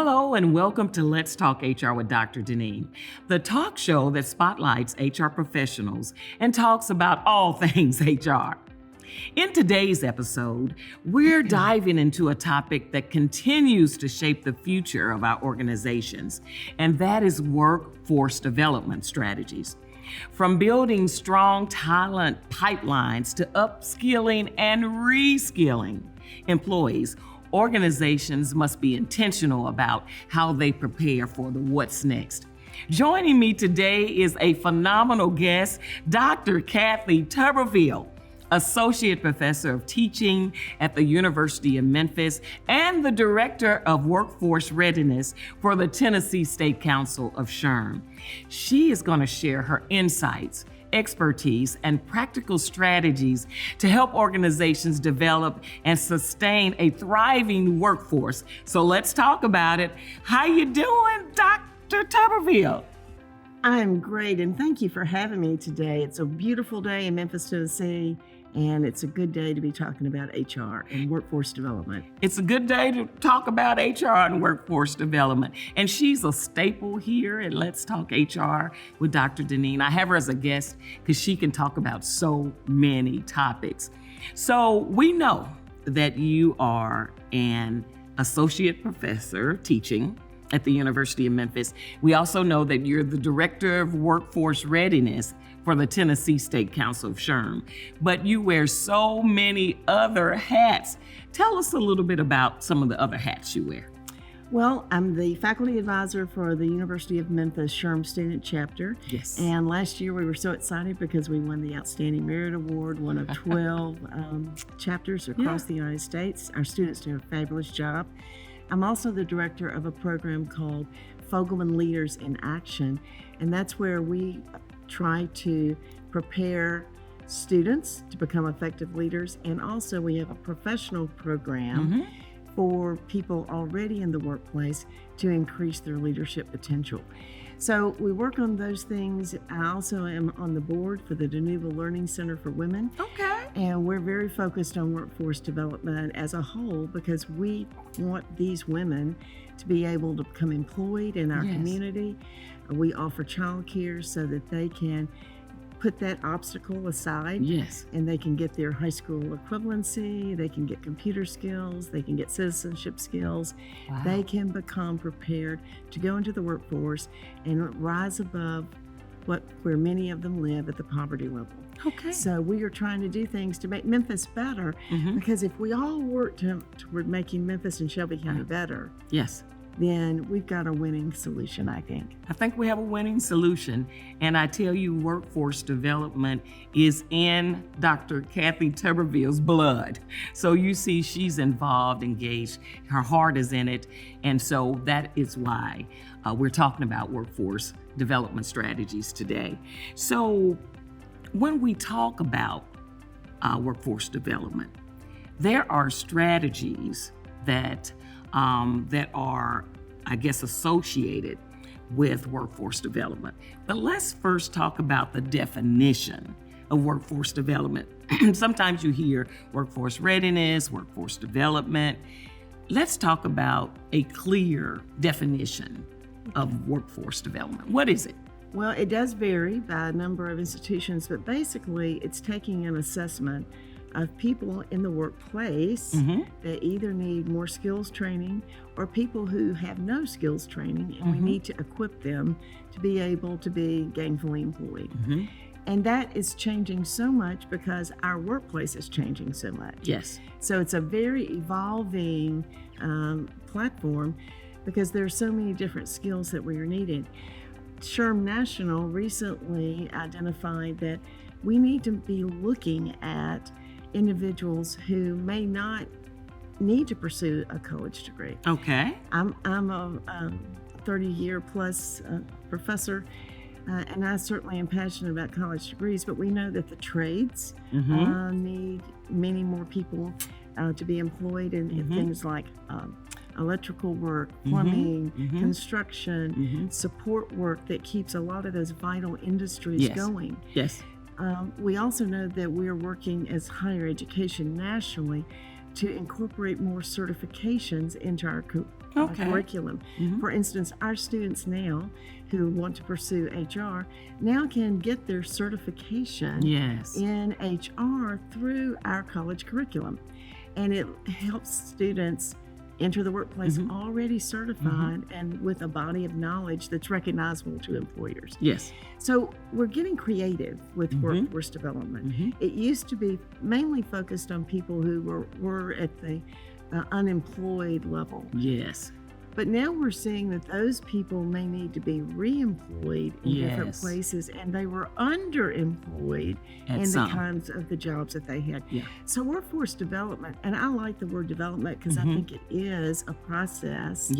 Hello and welcome to Let's Talk HR with Dr. Deneen, the talk show that spotlights HR professionals and talks about all things HR. In today's episode, we're diving into a topic that continues to shape the future of our organizations, and that is workforce development strategies. From building strong talent pipelines to upskilling and reskilling employees, organizations must be intentional about how they prepare for the what's next. Joining me today is a phenomenal guest, Dr. Kathy Tuberville, Associate Professor of Teaching at the University of Memphis and the Director of Workforce Readiness for the Tennessee State Council of SHRM. She is going to share her insights, expertise, and practical strategies to help organizations develop and sustain a thriving workforce. So let's talk about it. How you doing, Dr. Tuberville? I'm great, and thank you for having me today. It's a beautiful day in Memphis, Tennessee, and it's a good day to be talking about HR and workforce development. It's a good day to talk about HR and workforce development. And she's a staple here at Let's Talk HR with Dr. Deneen. I have her as a guest because she can talk about so many topics. So we know that you are an associate professor of teaching at the University of Memphis. We also know that you're the Director of Workforce Readiness for the Tennessee State Council of SHRM, but you wear so many other hats. Tell us a little bit about some of the other hats you wear. Well, I'm the faculty advisor for the University of Memphis SHRM Student Chapter. Yes. And last year we were so excited because we won the Outstanding Merit Award, one of 12 chapters across the United States. Our students do a fabulous job. I'm also the director of a program called Fogelman Leaders in Action, and that's where we try to prepare students to become effective leaders, and also we have a professional program for people already in the workplace to increase their leadership potential. So we work on those things. I also am on the board for the Tuberville Learning Center for Women. Okay. And we're very focused on workforce development as a whole because we want these women to be able to become employed in our community. We offer childcare so that they can put that obstacle aside. Yes. And they can get their high school equivalency, they can get computer skills, they can get citizenship skills. Wow. They can become prepared to go into the workforce and rise above where many of them live at the poverty level. Okay. So we are trying to do things to make Memphis better because if we all work toward making Memphis and Shelby County better, Yes. then we've got a winning solution, I think. I think we have a winning solution. And I tell you, workforce development is in Dr. Kathy Tuberville's blood. So you see she's involved, engaged, her heart is in it. And so that is why we're talking about workforce development strategies today. So when we talk about workforce development, there are strategies that are, I guess, associated with workforce development. But let's first talk about the definition of workforce development. Sometimes you hear workforce readiness, workforce development. Let's talk about a clear definition of workforce development. What is it? Well, it does vary by a number of institutions, but basically it's taking an assessment of people in the workplace that either need more skills training or people who have no skills training, and we need to equip them to be able to be gainfully employed. And that is changing so much because our workplace is changing so much. Yes. So it's a very evolving platform because there are so many different skills that we are needed. SHRM National recently identified that we need to be looking at individuals who may not need to pursue a college degree. Okay. I'm a 30-year plus professor, and I certainly am passionate about college degrees, but we know that the trades need many more people to be employed in things like electrical work, plumbing, construction, support work that keeps a lot of those vital industries going. Yes. We also know that we're working as higher education nationally to incorporate more certifications into our curriculum. For instance, our students now who want to pursue HR now can get their certification in HR through our college curriculum. And it helps students enter the workplace already certified and with a body of knowledge that's recognizable to employers. Yes. So we're getting creative with workforce development. It used to be mainly focused on people who were at the unemployed level. Yes. But now we're seeing that those people may need to be re-employed in different places, and they were underemployed in the kinds of the jobs that they had. So workforce development, and I like the word development because I think it is a process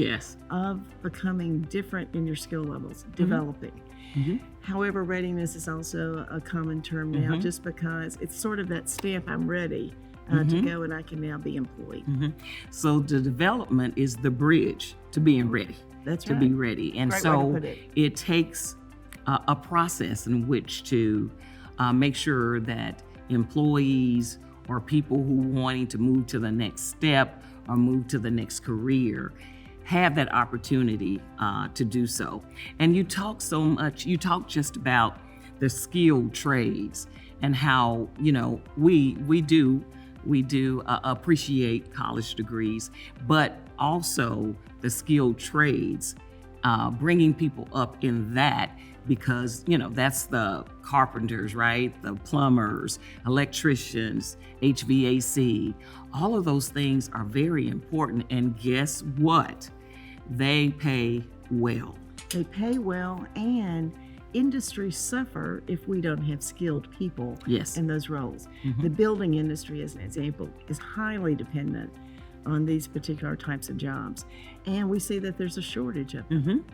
of becoming different in your skill levels, developing. However, readiness is also a common term now just because it's sort of that stamp, I'm ready. To go and I can now be employed. So the development is the bridge to being ready. That's to right. be ready. And Great so way to put it. It takes a process in which to make sure that employees or people who wanting to move to the next step or move to the next career have that opportunity to do so. And you talk so much, you talk just about the skilled trades and how, we do appreciate college degrees, but also the skilled trades, bringing people up in that because, that's the carpenters, right? The plumbers, electricians, HVAC, all of those things are very important. And guess what? They pay well. They pay well, and industries suffer if we don't have skilled people in those roles. The building industry, as an example, is highly dependent on these particular types of jobs, and we see that there's a shortage of them.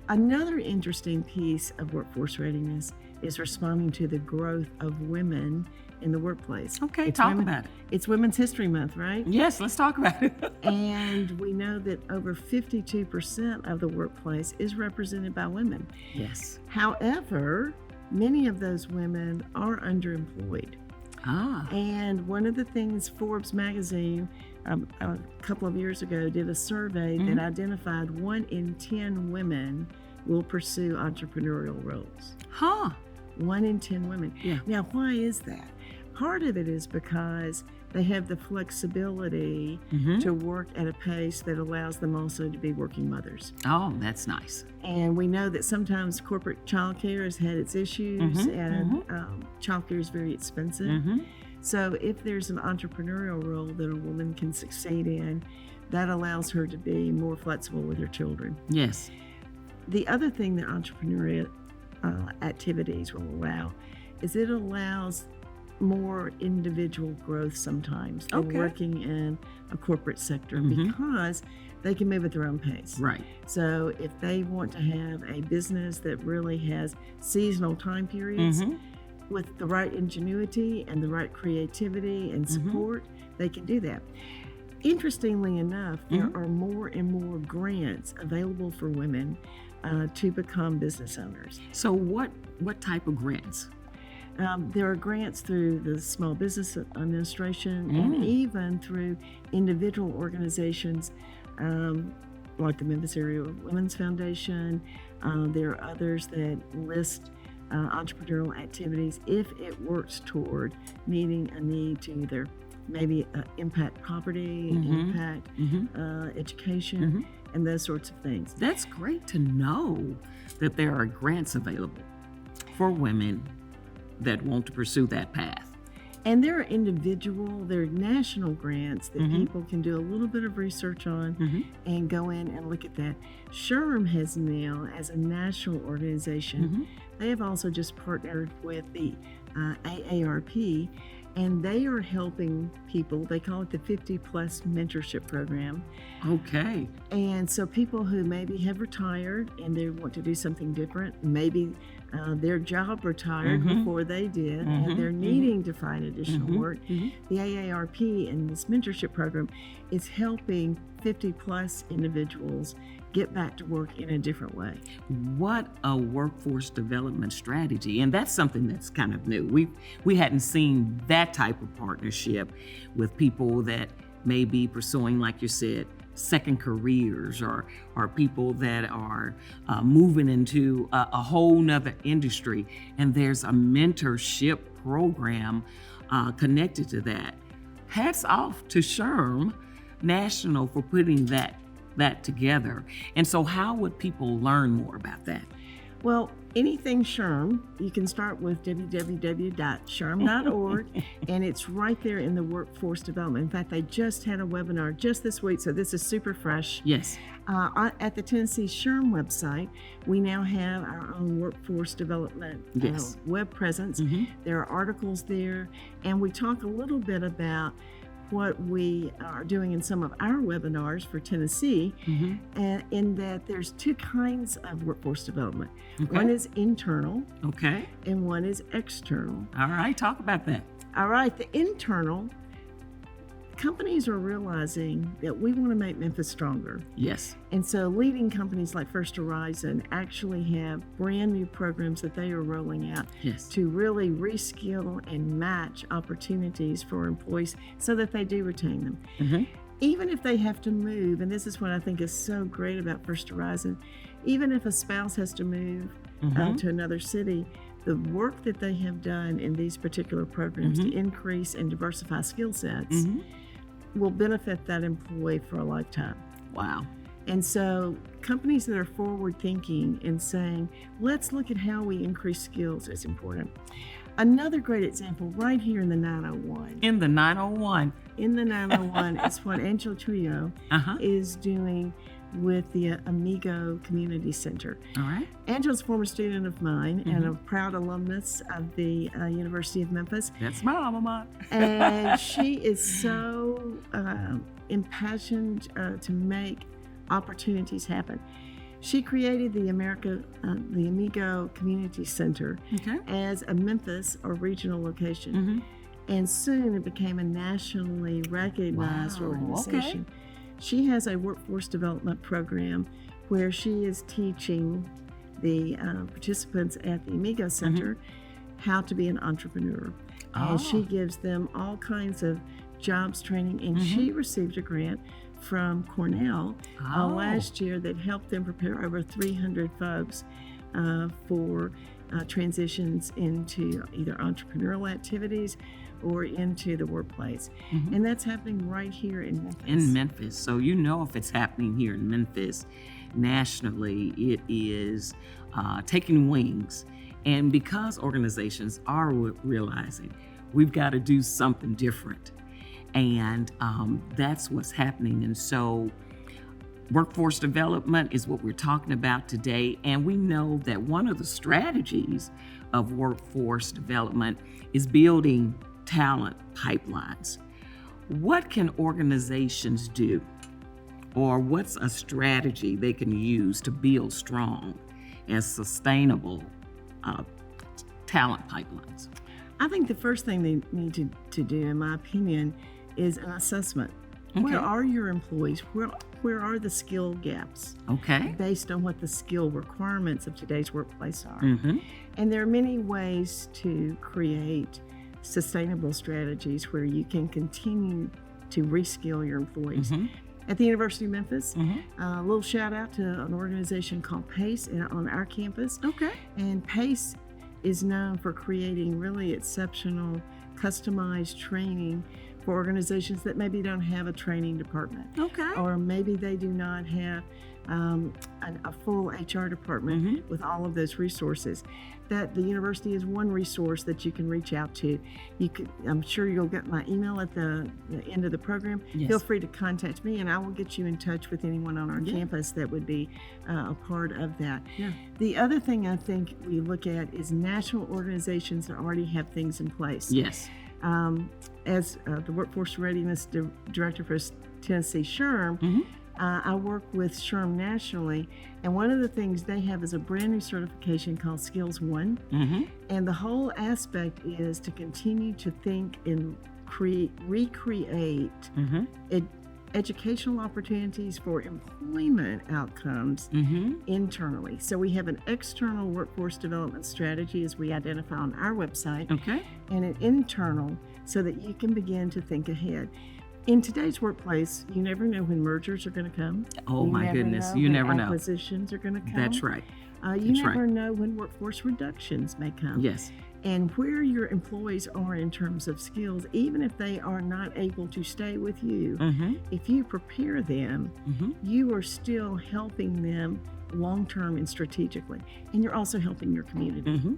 Another interesting piece of workforce readiness is responding to the growth of women in the workplace. Okay, talk about it. It's Women's History Month, right? Yes, let's talk about it. And we know that over 52% of the workplace is represented by women. Yes. However, many of those women are underemployed. And one of the things Forbes magazine a couple of years ago did a survey that identified 1 in 10 women will pursue entrepreneurial roles. 1 in 10 women. Now, why is that? Part of it is because they have the flexibility to work at a pace that allows them also to be working mothers. Oh, that's nice. And we know that sometimes corporate childcare has had its issues, and childcare is very expensive. So if there's an entrepreneurial role that a woman can succeed in, that allows her to be more flexible with her children. Yes. The other thing that entrepreneurial activities will allow is it allows more individual growth sometimes than working in a corporate sector because they can move at their own pace. Right. So if they want to have a business that really has seasonal time periods, with the right ingenuity and the right creativity and support, they can do that. Interestingly enough, there are more and more grants available for women to become business owners. So what type of grants? There are grants through the Small Business Administration and even through individual organizations like the Memphis Area Women's Foundation. There are others that list entrepreneurial activities if it works toward meeting a need to either maybe impact poverty, impact education, and those sorts of things. That's great to know that there are grants available for women that want to pursue that path. And there are national grants that people can do a little bit of research on and go in and look at that. SHRM has now, as a national organization, they have also just partnered with the AARP, and they are helping people. They call it the 50 Plus Mentorship Program. Okay. And so people who maybe have retired and they want to do something different, maybe their job retired before they did, and they're needing to find additional work. The AARP and this mentorship program is helping 50 plus individuals get back to work in a different way. What a workforce development strategy. And that's something that's kind of new. We hadn't seen that type of partnership with people that may be pursuing, like you said, second careers, or people that are moving into a whole nother industry, and there's a mentorship program connected to that. Hats off to SHRM National for putting that together. And so how would people learn more about that? Well, anything SHRM, you can start with www.shrm.org, and it's right there in the workforce development. In fact, I just had a webinar just this week, so this is super fresh. Yes. At the Tennessee SHRM website, we now have our own workforce development web presence. Mm-hmm. There are articles there, and we talk a little bit about what we are doing in some of our webinars for Tennessee, mm-hmm. and in that there's two kinds of workforce development. Okay. One is internal, okay, and one is external. All right, talk about that. All right, the internal, companies are realizing that we want to make Memphis stronger. Yes. And so leading companies like First Horizon actually have brand new programs that they are rolling out to really reskill and match opportunities for employees so that they do retain them. Mm-hmm. Even if they have to move, and this is what I think is so great about First Horizon, even if a spouse has to move to another city, the work that they have done in these particular programs to increase and diversify skill sets will benefit that employee for a lifetime. Wow. And so companies that are forward thinking and saying, let's look at how we increase skills is important. Another great example right here in the 901. In the 901. In the 901 is what Angela Trio is doing with the Amigo Community Center. All right. Angela's a former student of mine and a proud alumnus of the University of Memphis. That's my alma mater. And she is so impassioned to make opportunities happen. She created the Amigo Community Center as a Memphis or regional location. And soon it became a nationally recognized organization. Okay. She has a workforce development program where she is teaching the participants at the Amigo Center how to be an entrepreneur. And she gives them all kinds of jobs training. And she received a grant from Cornell last year that helped them prepare over 300 folks for transitions into either entrepreneurial activities or into the workplace. And that's happening right here in Memphis. In Memphis. So you know if it's happening here in Memphis, nationally, it is taking wings. And because organizations are realizing we've got to do something different, and that's what's happening. And so workforce development is what we're talking about today. And we know that one of the strategies of workforce development is building talent pipelines. What can organizations do, or what's a strategy they can use to build strong and sustainable talent pipelines? I think the first thing they need to do, in my opinion, is an assessment. Okay. Where are your employees? Where are the skill gaps? Okay. Based on what the skill requirements of today's workplace are. And there are many ways to create sustainable strategies where you can continue to reskill your employees. At the University of Memphis, a little shout out to an organization called PACE on our campus. Okay. And PACE is known for creating really exceptional, customized training for organizations that maybe don't have a training department. Okay. Or maybe they do not have a full HR department with all of those resources. That the university is one resource that you can reach out to. I'm sure you'll get my email at the end of the program. Yes. Feel free to contact me and I will get you in touch with anyone on our campus that would be a part of that. Yeah. The other thing I think we look at is national organizations that already have things in place. Yes. As the Workforce Readiness Director for Tennessee SHRM, I work with SHRM nationally, and one of the things they have is a brand new certification called Skills One. And the whole aspect is to continue to think and recreate educational opportunities for employment outcomes internally. So we have an external workforce development strategy as we identify on our website, and an internal so that you can begin to think ahead. In today's workplace, you never know when mergers are going to come. Oh, You my never goodness. know You when never know. acquisitions are going to come. That's right. You That's never right. know when workforce reductions may come. Yes. And where your employees are in terms of skills, even if they are not able to stay with you, Mm-hmm. if you prepare them, Mm-hmm. you are still helping them long-term and strategically. And you're also helping your community. Mm-hmm.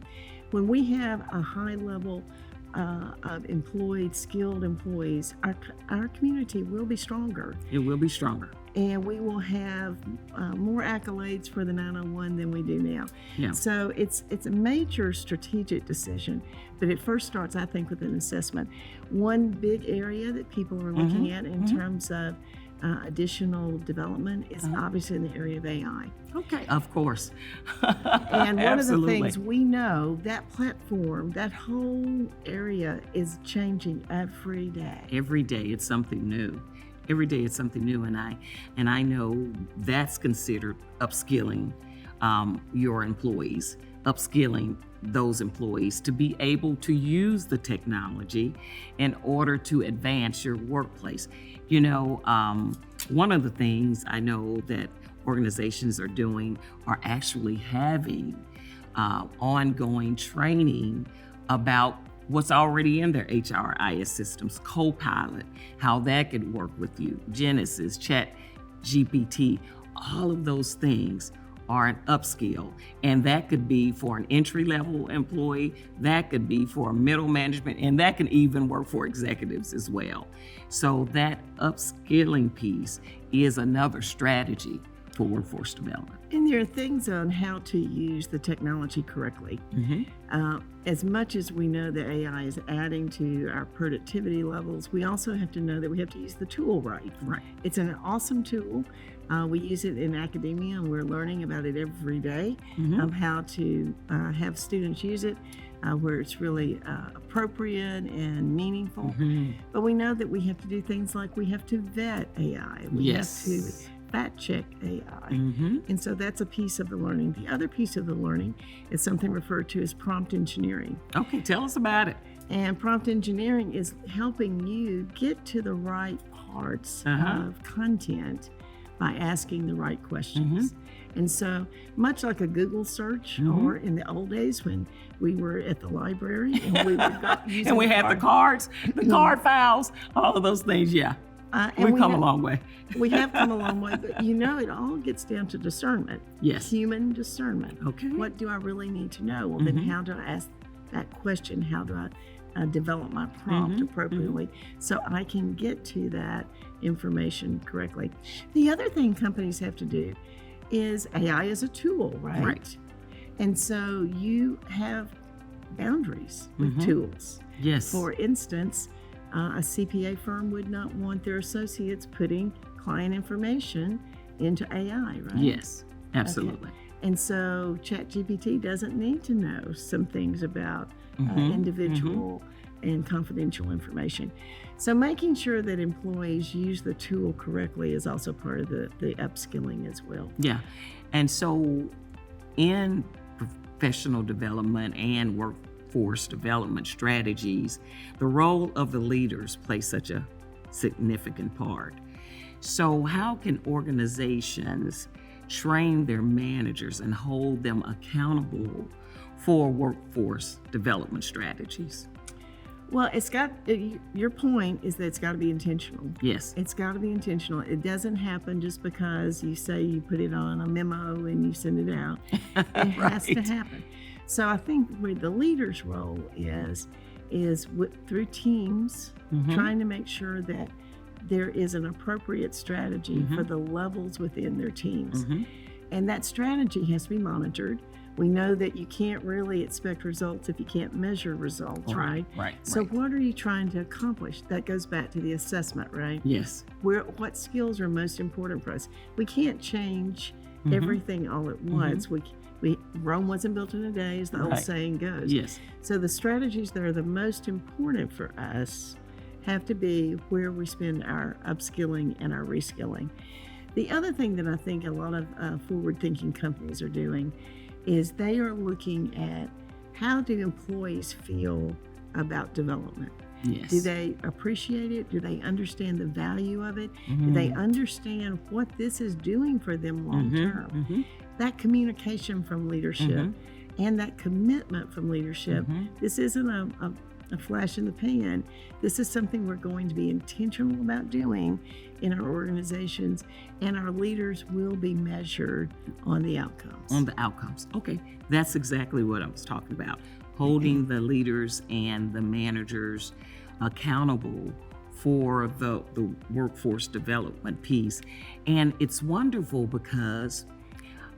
When we have a high level of skilled employees, our community will be stronger. It will be stronger. And we will have more accolades for the 901 than we do now. Yeah. So it's a major strategic decision, but it first starts, I think, with an assessment. One big area that people are looking at in terms of additional development is obviously in the area of AI. Okay. Of course. And one of the Absolutely. things we know, that platform, that whole area is changing every day. Every day it's something new. Every day it's something new, and I know that's considered upskilling your employees, upskilling those employees to be able to use the technology in order to advance your workplace. You know, one of the things I know that organizations are doing are actually having ongoing training about what's already in their HRIS systems, Copilot, how that could work with you, Genesis, Chat GPT, all of those things are an upskill. And that could be for an entry-level employee, that could be for middle management, and that can even work for executives as well. So that upskilling piece is another strategy for workforce development. And there are things on how to use the technology correctly. As much as we know that AI is adding to our productivity levels, we also have to know that we have to use the tool right. Right. It's an awesome tool. We use it in academia, and we're learning about it every day, of how to have students use it where it's really appropriate and meaningful. But we know that we have to do things like we have to vet AI. We Yes. have to fact check AI. And so that's a piece of the learning. The other piece of the learning is something referred to as prompt engineering. Okay, tell us about it. And prompt engineering is helping you get to the right parts of content by asking the right questions. And so, much like a Google search, or in the old days when we were at the library and we were using And we had the cards, the card files, all of those things, yeah. and We've we come a have- long way. We have come a long way, but it all gets down to discernment. Yes. Human discernment. Okay. What do I really need to know? Well, then how do I ask that question? How do I develop my prompt appropriately so I can get to that information correctly? The other thing companies have to do is AI is a tool, right? Right. And so you have boundaries with tools. Yes. For instance, a CPA firm would not want their associates putting client information into AI, right? Yes, absolutely. And so ChatGPT doesn't need to know some things about individual and confidential information. So making sure that employees use the tool correctly is also part of the upskilling as well. Yeah. And so in professional development and workforce development strategies, the role of the leaders plays such a significant part. So how can organizations train their managers and hold them accountable for workforce development strategies? Well, your point is that it's got to be intentional. Yes. It's got to be intentional. It doesn't happen just because you say you put it on a memo and you send it out. It has to happen. So I think where the leader's role is through teams, trying to make sure that there is an appropriate strategy for the levels within their teams. And that strategy has to be monitored. We know that you can't really expect results if you can't measure results, right? Right. So what are you trying to accomplish? That goes back to the assessment, right? Yes. What skills are most important for us? We can't change everything all at once. Rome wasn't built in a day, as the old saying goes. Yes. So the strategies that are the most important for us have to be where we spend our upskilling and our reskilling. The other thing that I think a lot of forward-thinking companies are doing is they are looking at how do employees feel about development. Yes. Do they appreciate it? Do they understand the value of it? Do they understand what this is doing for them long term? That communication from leadership and that commitment from leadership, this isn't a flash in the pan. This is something we're going to be intentional about doing in our organizations, and our leaders will be measured on the outcomes. On the outcomes. Okay, that's exactly what I was talking about. Holding the leaders and the managers accountable for the workforce development piece. And it's wonderful because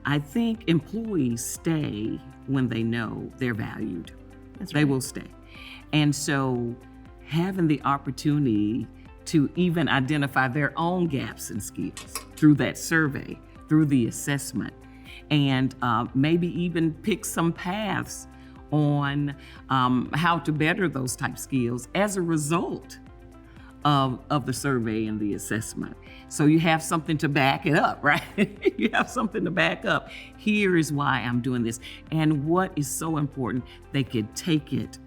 I think employees stay when they know they're valued. They will stay. And so having the opportunity to even identify their own gaps and skills through that survey, through the assessment, and maybe even pick some paths on how to better those type skills as a result of the survey and the assessment. So you have something to back it up, right? You have something to back up. Here is why I'm doing this. And what is so important, they could take it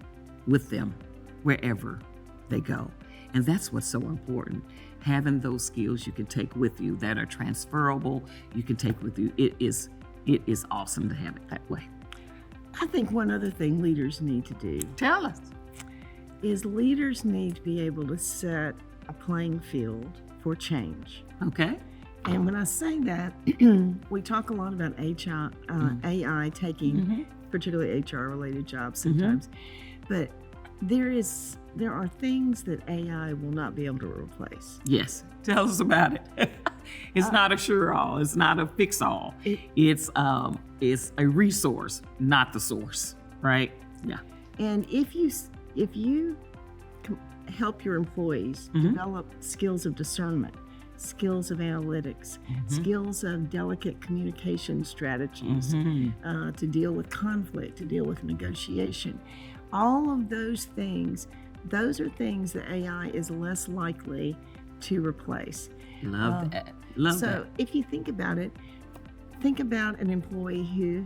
with them wherever they go. And that's what's so important. Having those skills you can take with you that are transferable, you can take with you. It is awesome to have it that way. I think one other thing leaders need to do. Tell us. Is leaders need to be able to set a playing field for change. Okay. And when I say that, we talk a lot about AI taking particularly HR-related jobs sometimes, but there are things that AI will not be able to replace. Yes, tell us about it. It's not a sure-all. It's not a fix-all. It's a resource, not the source, right? Yeah. And if you help your employees develop skills of discernment, skills of analytics, skills of delicate communication strategies, to deal with conflict, to deal with negotiation, all of those things, those are things that AI is less likely to replace. Love that. Love that. So if you think about it, think about an employee who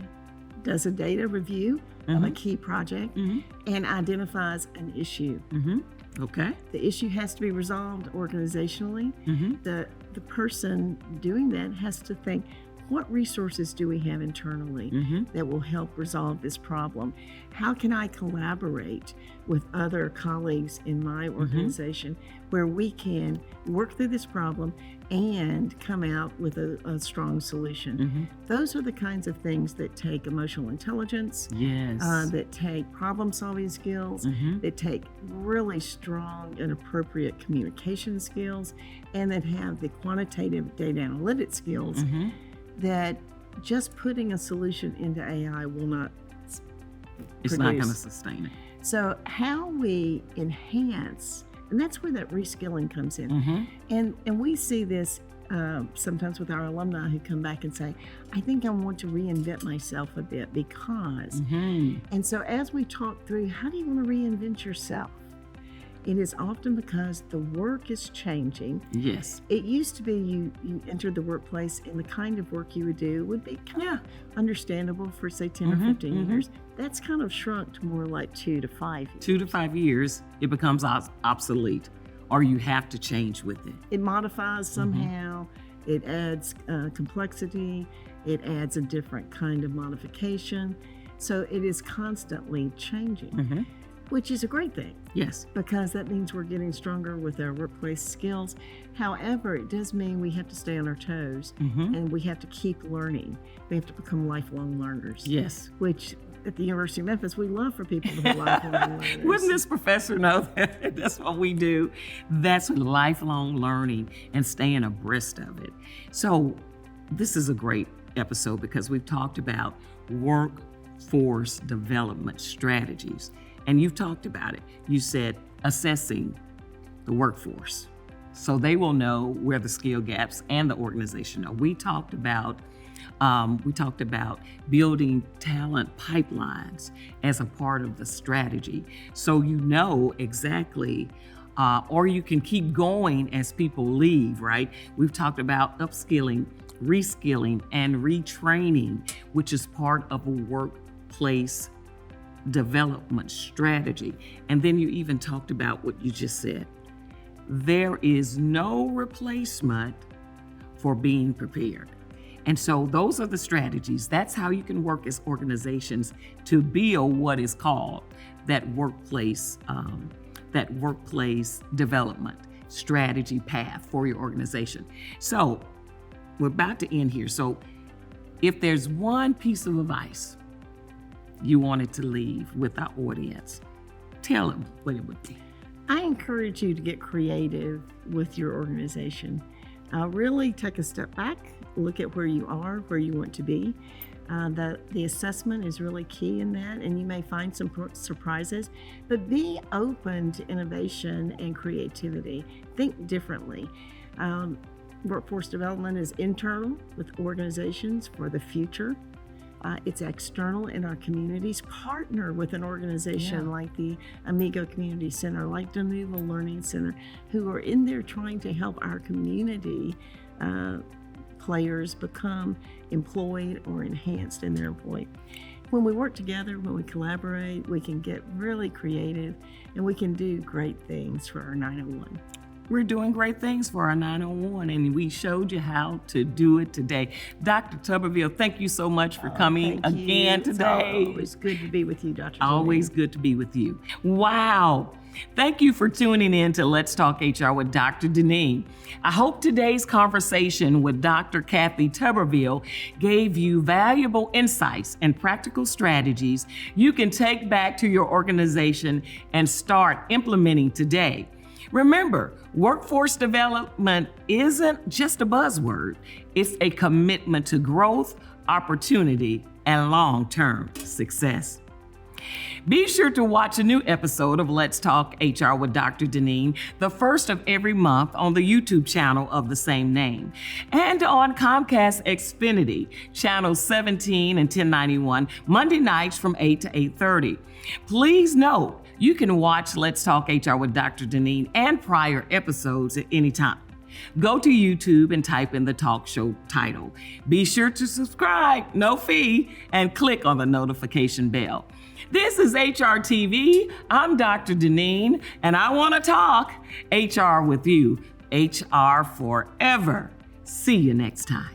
does a data review of a key project and identifies an issue. Okay. The issue has to be resolved organizationally. The person doing that has to think, what resources do we have internally that will help resolve this problem? How can I collaborate with other colleagues in my organization where we can work through this problem and come out with a strong solution? Those are the kinds of things that take emotional intelligence, that take problem-solving skills, that take really strong and appropriate communication skills, and that have the quantitative data analytics skills that just putting a solution into AI will not It's not going to sustain it. So how we enhance, and that's where that reskilling comes in. And we see this sometimes with our alumni who come back and say, I think I want to reinvent myself a bit because. And so as we talk through, how do you want to reinvent yourself? It is often because the work is changing. Yes. It used to be you entered the workplace and the kind of work you would do would be kind of understandable for, say, 10 or 15 years. That's kind of shrunk to more like 2 to 5 years. 2 to 5 years, it becomes obsolete, or you have to change with it. It modifies somehow. It adds complexity. It adds a different kind of modification. So it is constantly changing. Which is a great thing. Yes. Because that means we're getting stronger with our workplace skills. However, it does mean we have to stay on our toes and we have to keep learning. We have to become lifelong learners. Yes. Which at the University of Memphis, we love for people to be lifelong learners. Wouldn't this professor know that? That's what we do. That's lifelong learning and staying abreast of it. So this is a great episode because we've talked about workforce development strategies. And you've talked about it. You said assessing the workforce. So they will know where the skill gaps and the organization are. We talked about building talent pipelines as a part of the strategy. So you know exactly, or you can keep going as people leave, right? We've talked about upskilling, reskilling, and retraining, which is part of a workplace development strategy. And then you even talked about what you just said. There is no replacement for being prepared. And so those are the strategies. That's how you can work as organizations to build what is called that workplace development strategy path for your organization. So we're about to end here. So if there's one piece of advice you wanted to leave with our audience, tell them what it would be. I encourage you to get creative with your organization. Really take a step back, look at where you are, where you want to be. The assessment is really key in that, and you may find some surprises, but be open to innovation and creativity. Think differently. Workforce development is internal with organizations for the future. It's external in our communities. Partner with an organization like the Amigo Community Center, like Tuberville Learning Center, who are in there trying to help our community players become employed or enhanced in their employment. When we work together, when we collaborate, we can get really creative and we can do great things for our 901. We're doing great things for our 901, and we showed you how to do it today. Dr. Tuberville, thank you so much for coming again today. It's always good to be with you, Dr. Always good to be with you. Wow. Thank you for tuning in to Let's Talk HR with Dr. Deneen. I hope today's conversation with Dr. Kathy Tuberville gave you valuable insights and practical strategies you can take back to your organization and start implementing today. Remember, workforce development isn't just a buzzword. It's a commitment to growth, opportunity, and long-term success. Be sure to watch a new episode of Let's Talk HR with Dr. Deneen, the first of every month on the YouTube channel of the same name, and on Comcast Xfinity, channels 17 and 1091, Monday nights from 8 to 8:30. Please note, you can watch Let's Talk HR with Dr. Deneen and prior episodes at any time. Go to YouTube and type in the talk show title. Be sure to subscribe, no fee, and click on the notification bell. This is HR TV. I'm Dr. Deneen, and I want to talk HR with you. HR forever. See you next time.